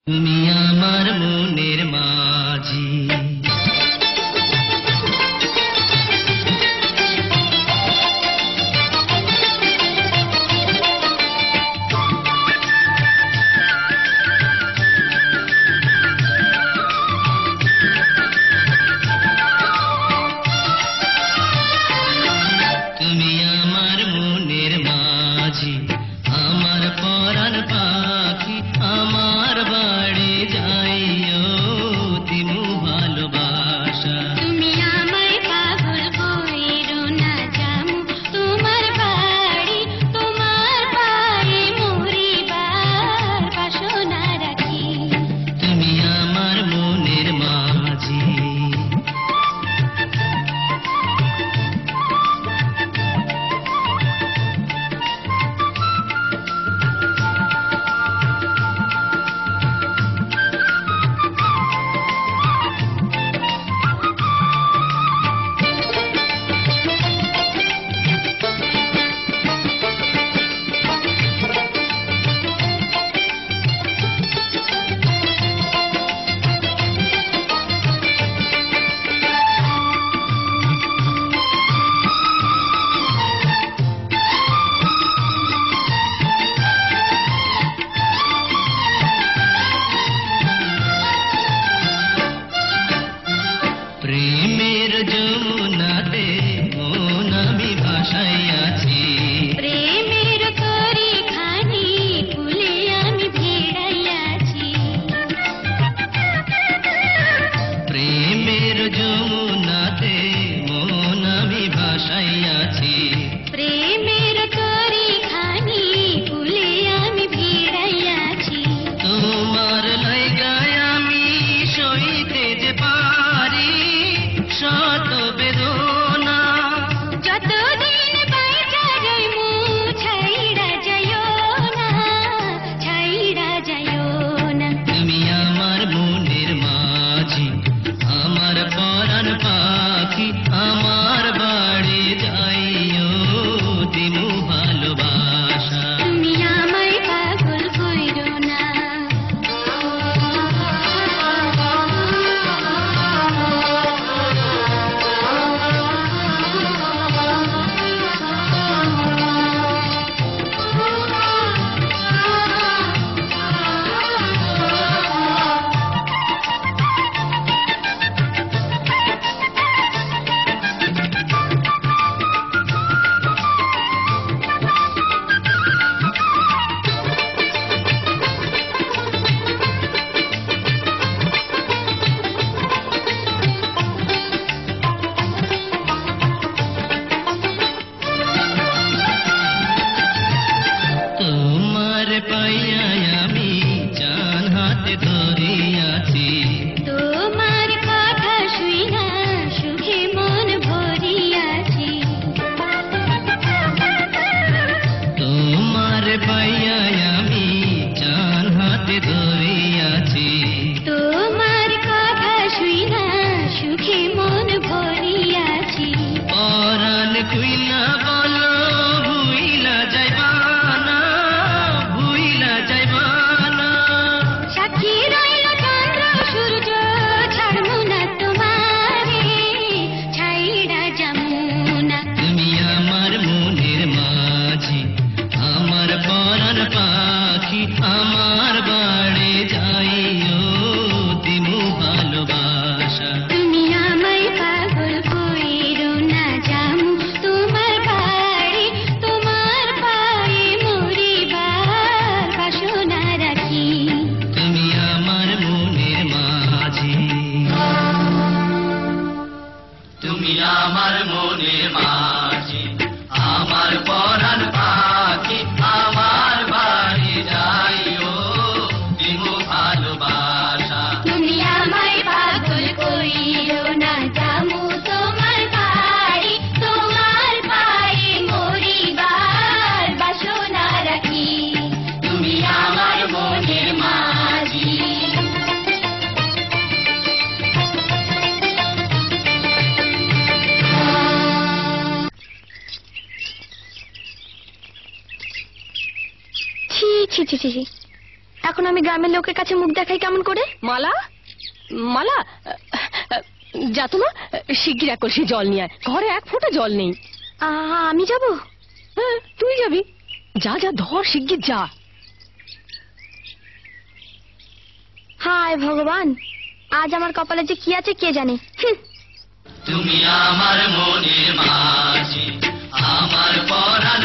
তুমি আমার মনের মাঝি। তুমি আমার মনের মাঝি, আমার পরাণ পাখি, আমার বাড়ি যাইও দিমু ভালোবাসা। তুমি আমায় পাগল কইরো না জামু তোমার বাড়ি, তোমার পায়ে মরিবার বাসনা রাখি। তুমি আমার মনের মাঝি। প্রেমের যমুনাতে মন আমি ভাসাইয়াছি, প্রেমের তরি খানি ফুলে আমি ভিড়াইয়াছি। প্রেমের যমুনাতে মন আমি ভাসাইয়াছি। প্রেমের তরি খানি ফুলে আমি ভিড়াইয়াছি। তোমার লাইগায় আমি সইতে যে পারি শত বেদনা, যতদিন বাইচা রইমু ছাইড়া যাইও না, ছাইড়া যাইও না। তুমি আমার মনের মাঝি, আমার পরাণ পাখি, আমার বাড়ি যাইও দিমু ভালোবাসা। তুমি আমায় পাগল কইরো না। তোমার পাইয়া আমি জান হাতে ধরিয়াছি, তোমার কথা শুইনা সুখে মন ভরিয়াছি। তোমার পাইয়া আমি জান হাতে ধরিয়াছি। তোমার কথা শুইনা সুখে মন ভরিয়াছি। পরাণ খুইলা বলো ভুইলা যাইবা না, ভুইলা যাইবা না। সাক্ষী রইল চন্দ্র সূর্য ছাড়মু না তোমারে, ছাইড়া যামু না। তুমি আমার মনের মাঝি, আমার পরাণ পাখি, আমার বাড়ি যাইও দিমু ভালোবাসা। তুমি আমায় পাগল কইরো না জামু তোমার বাড়ি, তোমার পায়ে মরিবার বাসনা রাখি। তুমি আমার মনের মাঝি। তুমি আমার মনের মাঝি, আমার পরাণ পাখি, আমার বাড়ি যাইও দিমু ভালোবাসা। তুমি আমায় পাগল কইরো না জামু তোমার বাড়ি, তোমার পায়ে মরিবার বাসনা রাখি। তুমি আমার মনের মাঝি। ছি ছি ছি ছি ছি, এখন আমি গ্রামের লোকের কাছে মুখ দেখাই কেমন করে? মালা, মালা, যা তো মা, শিগগির এক কলসি জল নিয়ে আয়, ঘরে এক ফোঁটা জল নেই। আমি যাব? হ্যাঁ, তুই যাবি, যা যা, ধর শিগগির যা। হায় ভগবান, আজ আমার কপালে যে কি আছে কে জানে। তুমি আমার মনের মাঝি, আমার পরাণ